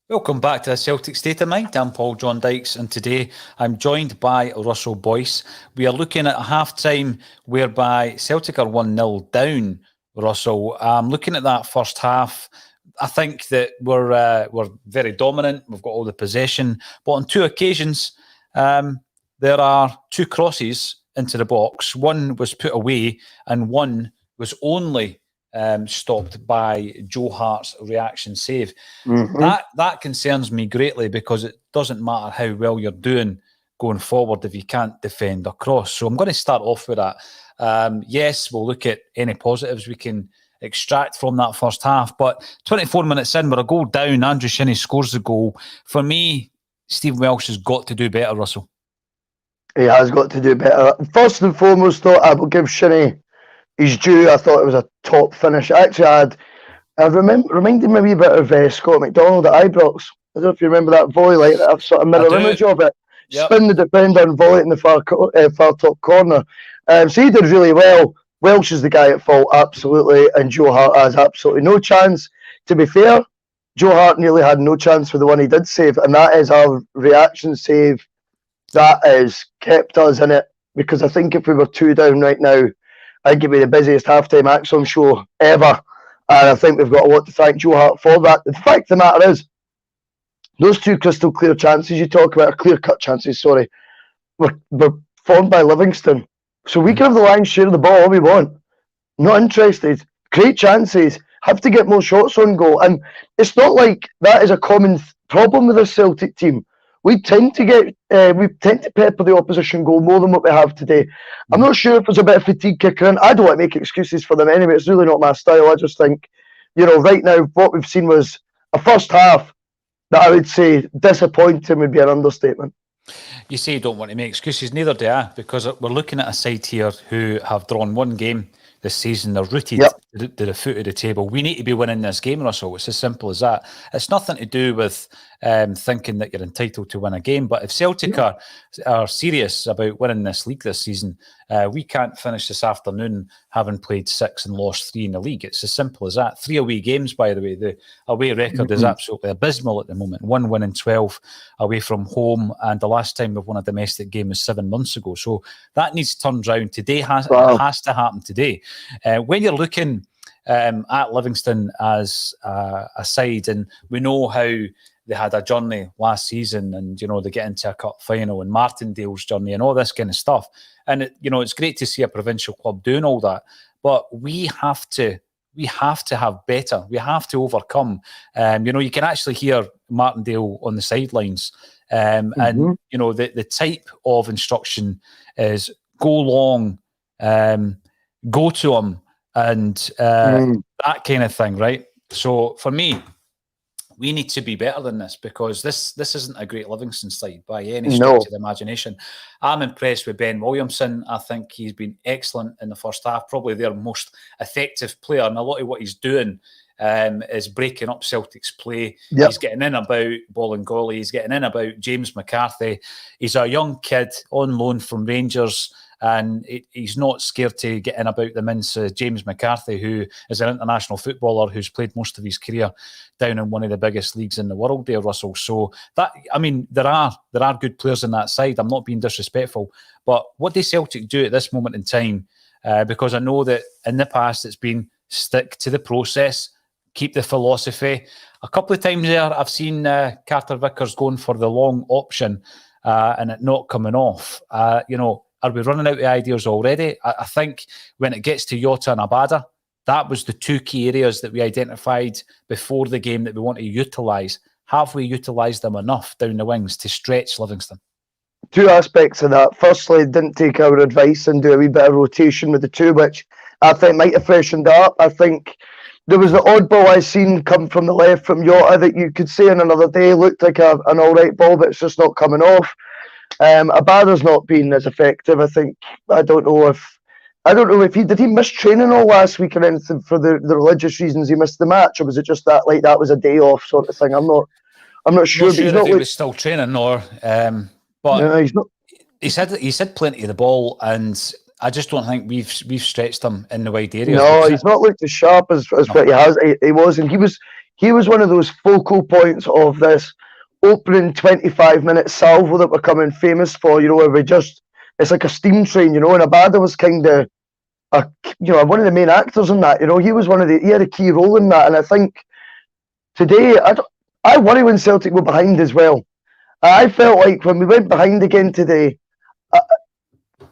Welcome back to the Celtic State of Mind. I'm Paul John Dykes, and today I'm joined by Russell Boyce. We are looking at a half-time whereby Celtic are 1-0 down, Russell. Looking at that first half, I think that we're very dominant. We've got all the possession. But on two occasions, there are two crosses into the box. One was put away and one was only stopped by Joe Hart's reaction save. That concerns me greatly because it doesn't matter how well you're doing going forward if you can't defend a cross. So I'm going to start off with that. Yes, we'll look at any positives we can extract from that first half. But 24 minutes in, we're a goal down. Andrew Shinnie scores the goal. For me, Steve Welsh has got to do better, Russell. He has got to do better. First and foremost, though, I will give Shinnie his due. I thought it was a top finish. Actually, I reminded me a wee bit of Scott McDonald at Ibrox. I don't know if you remember that volley, like that sort of mirror image of it. Yep. Spin the defender and volley it in the far top corner. So he did really well. Welsh is the guy at fault, absolutely, and Joe Hart has absolutely no chance. To be fair, Joe Hart nearly had no chance for the one he did save, and that is our reaction save. That has kept us in it, because I think if we were 2 down right now, I think it'd be the busiest halftime ACSOM show ever. And I think we've got a lot to thank Joe Hart for that. The fact of the matter is, those two crystal clear chances you talk about, clear-cut chances, sorry, were formed by Livingston. So we can have the lion's share of the ball all we want. Not interested. Great chances. Have to get more shots on goal. And it's not like that is a common problem with the Celtic team. We tend to pepper the opposition goal more than what we have today. I'm not sure if there's a bit of fatigue kicking in. I don't want to make excuses for them anyway. It's really not my style. I just think, right now, what we've seen was a first half that I would say disappointing would be an understatement. You say you don't want to make excuses, neither do I, because we're looking at a side here who have drawn one game this season. They're rooted to the foot of the table. We need to be winning this game, Russell. It's as simple as that. It's nothing to do with thinking that you're entitled to win a game. But if Celtic are serious about winning this league this season, we can't finish this afternoon having played 6 and lost 3 in the league. It's as simple as that. 3 away games, by the way. The away record is absolutely abysmal at the moment. 1 win in 12 away from home, and the last time we've won a domestic game was 7 months ago. So that needs turned round today. It has to happen today. When you're looking at Livingston as a side, and we know how they had a journey last season, and they get into a cup final, and Martindale's journey and all this kind of stuff. And it's great to see a provincial club doing all that, but we have to have better. We have to overcome. You can actually hear Martindale on the sidelines, and the type of instruction is go long, go to him, and that kind of thing, right? So for me, we need to be better than this, because this isn't a great Livingston side by any stretch of the imagination. I'm impressed with Ben Williamson. I think he's been excellent in the first half, probably their most effective player, and a lot of what he's doing is breaking up Celtic's play. Yep. He's getting in about Bolingoli. He's getting in about James McCarthy. He's a young kid on loan from Rangers, and he's not scared to get in about the mince. James McCarthy, who is an international footballer who's played most of his career down in one of the biggest leagues in the world there, Russell. So there are good players in that side. I'm not being disrespectful, but what does Celtic do at this moment in time? Because I know that in the past it's been stick to the process, keep the philosophy. A couple of times there, I've seen Carter Vickers going for the long option and it not coming off. Are we running out of ideas already? I think when it gets to Jota and Abada, that was the 2 key areas that we identified before the game that we want to utilise. Have we utilised them enough down the wings to stretch Livingston? 2 aspects of that. Firstly, didn't take our advice and do a wee bit of rotation with the 2, which I think might have freshened up. I think there was the odd ball I seen come from the left from Jota that you could say on another day looked like an all right ball, but it's just not coming off. Abada's not been as effective. I don't know if he miss training all last week or anything for the religious reasons he missed the match, or was it just that that was a day off sort of thing? I'm not sure. Not sure if he was still training or, but no, he's not. He's had plenty of the ball, and I just don't think we've stretched him in the wide areas. No, he's not looked as sharp as what he has. He was, and he he was one of those focal points of this opening 25-minute salvo that we're coming famous for, where it's like a steam train, and Abada was kind of, one of the main actors in that, he had a key role in that, and I think today, I worry when Celtic were behind as well. I felt like when we went behind again today,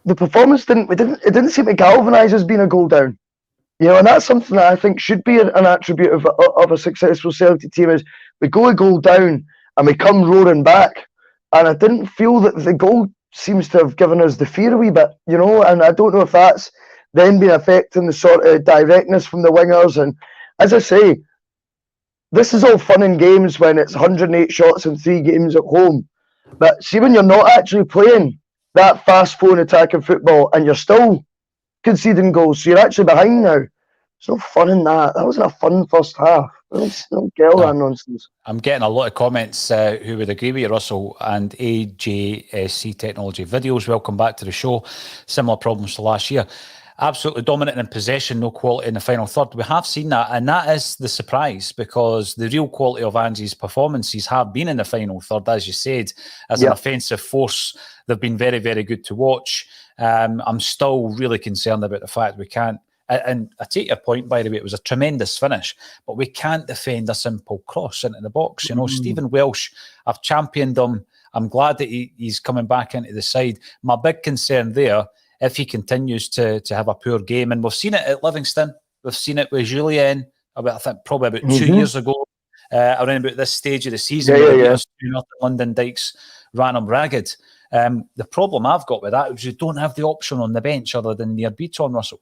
the performance didn't seem to galvanise us being a goal down. And that's something that I think should be an attribute of a successful Celtic team, is we go a goal down and we come roaring back. And I didn't feel that the goal seems to have given us the fear a wee bit, and I don't know if that's then been affecting the sort of directness from the wingers. And as I say, this is all fun and games when it's 108 shots in 3 games at home. But see, when you're not actually playing that fast-flowing attacking football and you're still conceding goals, so you're actually behind now. There's no fun in that. That wasn't a fun first half. Don't get all that nonsense. I'm getting a lot of comments who would agree with you, Russell, and AJSC Technology Videos. Welcome back to the show. Similar problems to last year. Absolutely dominant in possession, no quality in the final third. We have seen that, and that is the surprise, because the real quality of Angie's performances have been in the final third, as you said, as an offensive force. They've been very, very good to watch. I'm still really concerned about the fact we can't, and I take your point, by the way, it was a tremendous finish, but we can't defend a simple cross into the box. Stephen Welsh, I've championed him. I'm glad that he's coming back into the side. My big concern there, if he continues to have a poor game, and we've seen it at Livingston, we've seen it with Julien, I think probably about 2 years ago, around about this stage of the season, London Dykes ran him ragged. The problem I've got with that is you don't have the option on the bench other than Near Beaton, Russell.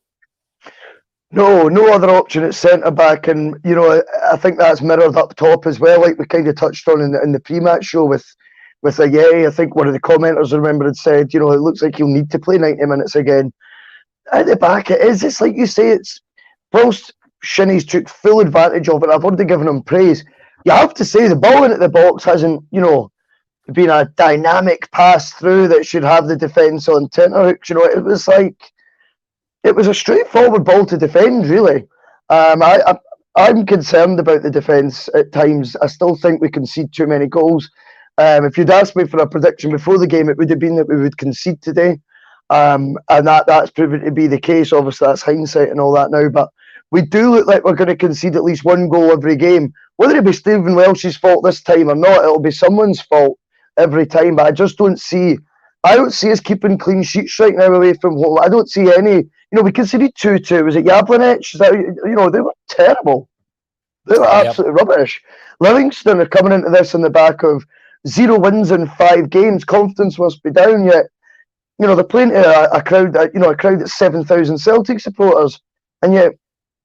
No other option at centre back, and I think that's mirrored up top as well, like we kind of touched on in the pre-match show with Aye. I think one of the commenters, I remember, had said, it looks like he'll need to play 90 minutes again. At the back, it's like you say, it's whilst Shinnie's took full advantage of it, I've already given him praise. You have to say the ball into the box hasn't, been a dynamic pass through that should have the defence on tenterhooks. It was a straightforward ball to defend, really. I'm concerned about the defence at times. I still think we concede too many goals. If you'd asked me for a prediction before the game, it would have been that we would concede today. And that's proven to be the case. Obviously, that's hindsight and all that now. But we do look like we're going to concede at least 1 goal every game. Whether it be Stephen Welsh's fault this time or not, it'll be someone's fault every time. But I just don't see us keeping clean sheets right now away from home. I don't see any. We conceded 2-2. Was it Jablonec? They were terrible. They were absolutely rubbish. Livingston are coming into this in the back of 0 wins in 5 games. Confidence must be down, yet they're playing to a crowd that's 7,000 Celtic supporters, and yet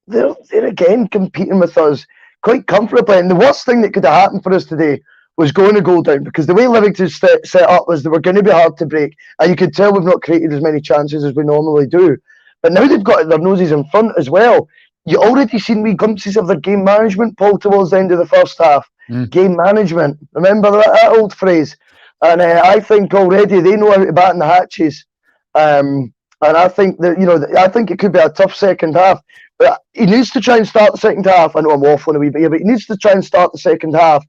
they're again competing with us quite comfortably. And the worst thing that could have happened for us today was going a goal down, because the way Livingston set up was they were going to be hard to break, and you could tell we've not created as many chances as we normally do. But now they've got their noses in front as well. You already seen wee glimpses of their game management, Paul, towards the end of the first half. Game management. Remember that old phrase? And I think already they know how to batten the hatches. And I think that, I think it could be a tough second half. But he needs to try and start the second half. I know I'm waffling a wee bit here, but he needs to try and start the second half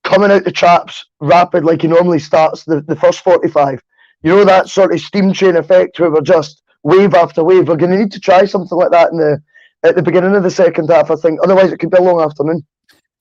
coming out the traps rapid like he normally starts the first 45. That sort of steam train effect where we're just wave after wave. We're going to need to try something like that at the beginning of the second half, I think. Otherwise, it could be a long afternoon.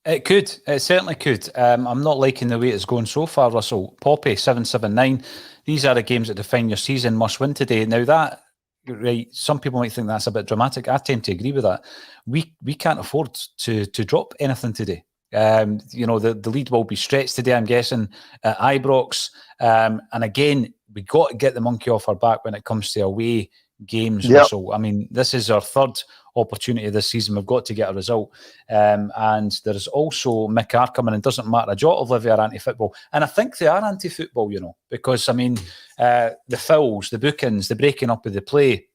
It could. It certainly could. I'm not liking the way it's going so far, Russell. Poppy 779. These are the games that define your season. Must win today. Now that, right? Some people might think that's a bit dramatic. I tend to agree with that. We can't afford to drop anything today. The lead will be stretched today, I'm guessing, at Ibrox. And again, we got to get the monkey off our back when it comes to away games, Russell. I mean, this is our third opportunity this season. We've got to get a result. And there's also Mick Carr coming in. Doesn't matter a jot of Livy are anti-football. And I think they are anti-football, because, the fouls, the bookings, the breaking up of the play,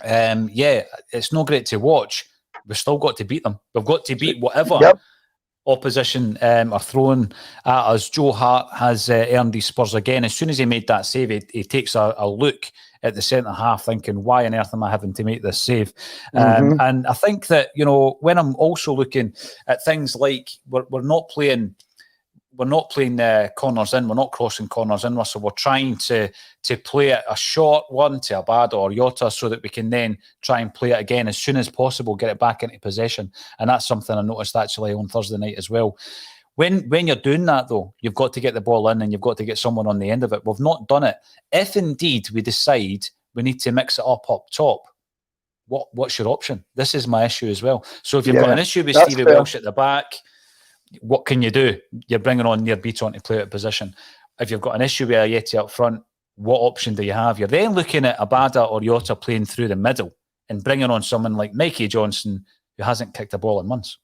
it's not great to watch. We've still got to beat them. We've got to beat whatever opposition are throwing at us. Joe Hart has earned his spurs again. As soon as he made that save, he takes a look at the centre half thinking, why on earth am I having to make this save? And I think that, when I'm also looking at things like we're not playing corners in, we're not crossing corners in, Russell. We're trying to play a short one to Abada or Jota so that we can then try and play it again as soon as possible, get it back into possession. And that's something I noticed actually on Thursday night as well. When you're doing that, though, you've got to get the ball in and you've got to get someone on the end of it. We've not done it. If indeed we decide we need to mix it up top, what's your option? This is my issue as well. So if you've got an issue with Stevie Welsh at the back, what can you do? You're bringing on Nir Bitton to play out of position. If you've got an issue with Ayeti up front, what option do you have? You're then looking at Abada or Jota playing through the middle and bringing on someone like Mikey Johnson who hasn't kicked a ball in months.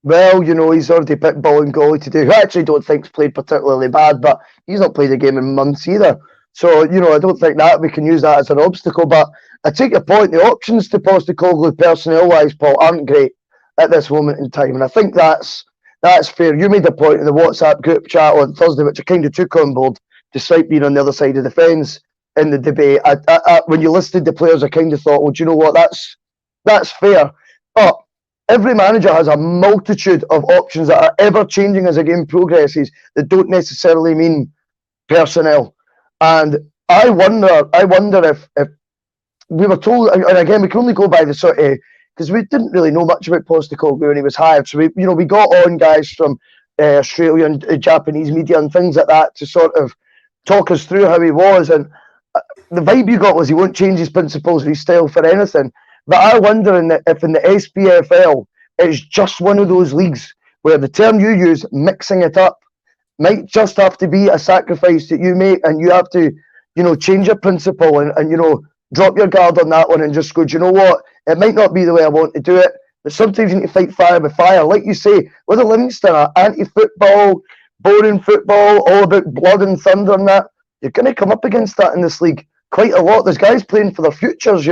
Well, he's already picked Bolingoli today, who I actually don't think's played particularly bad, but he's not played a game in months either. So, I don't think that we can use that as an obstacle. But I take your point, the options to Postecoglou personnel-wise, Paul, aren't great at this moment in time. And I think that's fair. You made a point in the WhatsApp group chat on Thursday, which I kind of took on board, despite being on the other side of the fence in the debate. When you listed the players, I kind of thought, well, do you know what? That's fair. But every manager has a multitude of options that are ever changing as a game progresses that don't necessarily mean personnel. And I wonder if we were told, and again, we can only go by the sort of, because we didn't really know much about Postecoglou when he was hired. So we got on guys from Australian, Japanese media and things like that to sort of talk us through how he was. And the vibe you got was he won't change his principles or his style for anything. But I wonder if in the SPFL it's just one of those leagues where the term you use, mixing it up, might just have to be a sacrifice that you make, and you have to, change your principle and drop your guard on that one and just go, do you know what? It might not be the way I want to do it, but sometimes you need to fight fire with fire. Like you say, with the Livingston, anti-football, boring football, all about blood and thunder and that, you're going to come up against that in this league quite a lot. There's guys playing for their futures,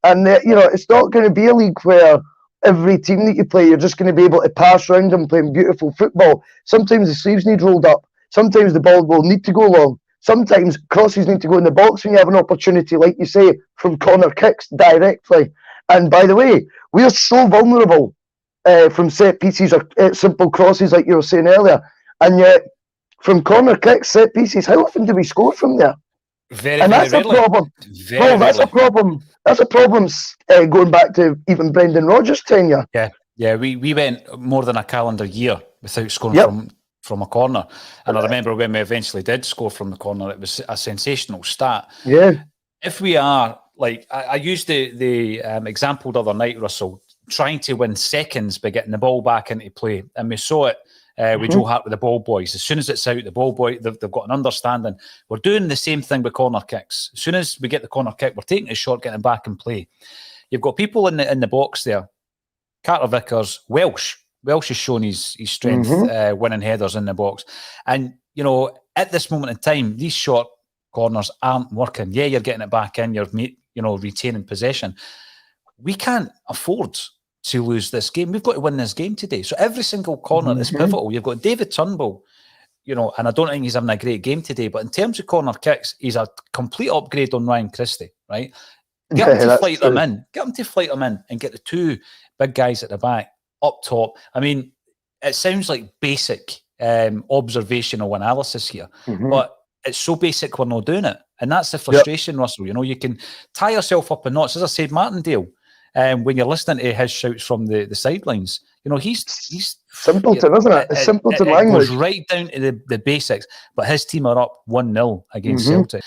and it's not going to be a league where every team that you play, you're just going to be able to pass around them playing beautiful football. Sometimes the sleeves need rolled up. Sometimes the ball will need to go long. Sometimes crosses need to go in the box when you have an opportunity, like you say, from corner kicks directly. And by the way, we are so vulnerable from set pieces or simple crosses, like you were saying earlier. And yet, from corner kicks, set pieces, how often do we score from there? That's a problem. That's a problem. That's a problem going back to even Brendan Rodgers' tenure. Yeah. We went more than a calendar year without scoring from a corner. And I remember when we eventually did score from the corner, it was a sensational stat. Yeah. If we are, like, I used the example the other night, Russell, trying to win seconds by getting the ball back into play. And we saw it with Joe Hart with the ball boys. As soon as it's out, the ball boy, they've got an understanding. We're doing the same thing with corner kicks. As soon as we get the corner kick, we're taking a shot, getting back in play. You've got people in the box there. Carter Vickers, Welsh has shown his strength winning headers in the box. And, at this moment in time, these short corners aren't working. Yeah, you're getting it back in, you're retaining possession. We can't afford to lose this game. We've got to win this game today. So every single corner is pivotal. You've got David Turnbull, and I don't think he's having a great game today, but in terms of corner kicks, he's a complete upgrade on Ryan Christie, right? Get him to flight them in. Get him to flight them in and get the two big guys at the back up top. I mean, it sounds like basic observational analysis here, but it's so basic we're not doing it. And that's the frustration, Russell. You can tie yourself up in knots. As I said, Martindale, when you're listening to his shouts from the sidelines, he's simpleton, isn't it? It's simpleton language. It goes right down to the basics. But his team are up 1-0 against Celtic.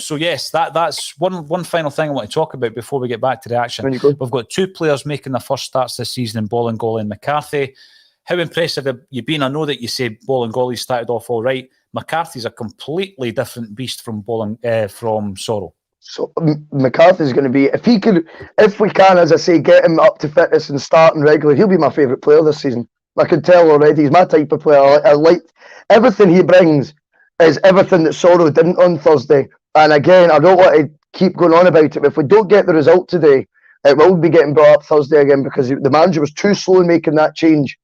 So yes, that's one final thing I want to talk about before we get back to the action. We've got two players making their first starts this season in Bolingoli and McCarthy. How impressive have you been? I know that you say Bolingoli started off all right. McCarthy's a completely different beast from Sorrell. So McCarthy's going to be, if we can, as I say, get him up to fitness and starting regularly, he'll be my favourite player this season. I can tell already. He's my type of player. I like everything he brings. Is everything that Sorrell didn't on Thursday. And again, I don't want to keep going on about it, but if we don't get the result today, it will be getting brought up Thursday again, because the manager was too slow in making that change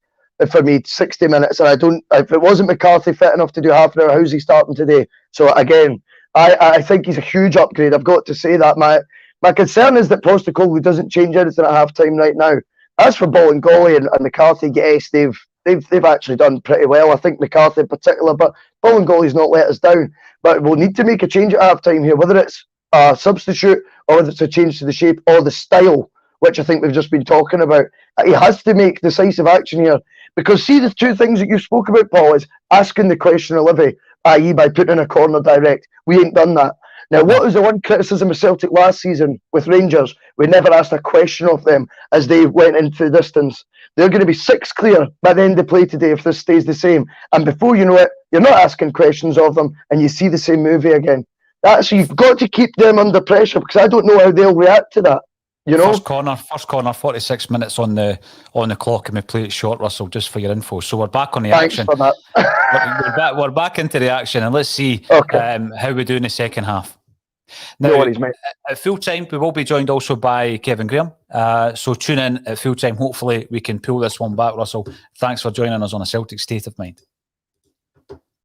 for me, 60 minutes. And if it wasn't McCarthy fit enough to do half an hour, how's he starting today? So again, I think he's a huge upgrade. I've got to say that. My concern is that Postecoglou doesn't change anything at half time right now. As for Bolingoli and McCarthy, yes, they've actually done pretty well. I think McCarthy in particular, but Bolingoli's not let us down. But we'll need to make a change at half time here, whether it's a substitute or whether it's a change to the shape or the style, which I think we've just been talking about. He has to make decisive action here. Because see, the two things that you spoke about, Paul, is asking the question of Livy, i.e. by putting in a corner direct. We ain't done that. Now, what was the one criticism of Celtic last season with Rangers? We never asked a question of them as they went into the distance. They're going to be 6 clear by the end of play today if this stays the same. And before you know it, you're not asking questions of them and you see the same movie again. So you've got to keep them under pressure because I don't know how they'll react to that. You know? First corner, 46 minutes on the clock, and we play it short, Russell, just for your info. So we're back on the action. Thanks for that. we're back into the action, and let's see how we do in the second half. Now, no worries, mate. At full time, we will be joined also by Kevin Graham. So tune in at full time. Hopefully, we can pull this one back, Russell. Thanks for joining us on A Celtic State of Mind.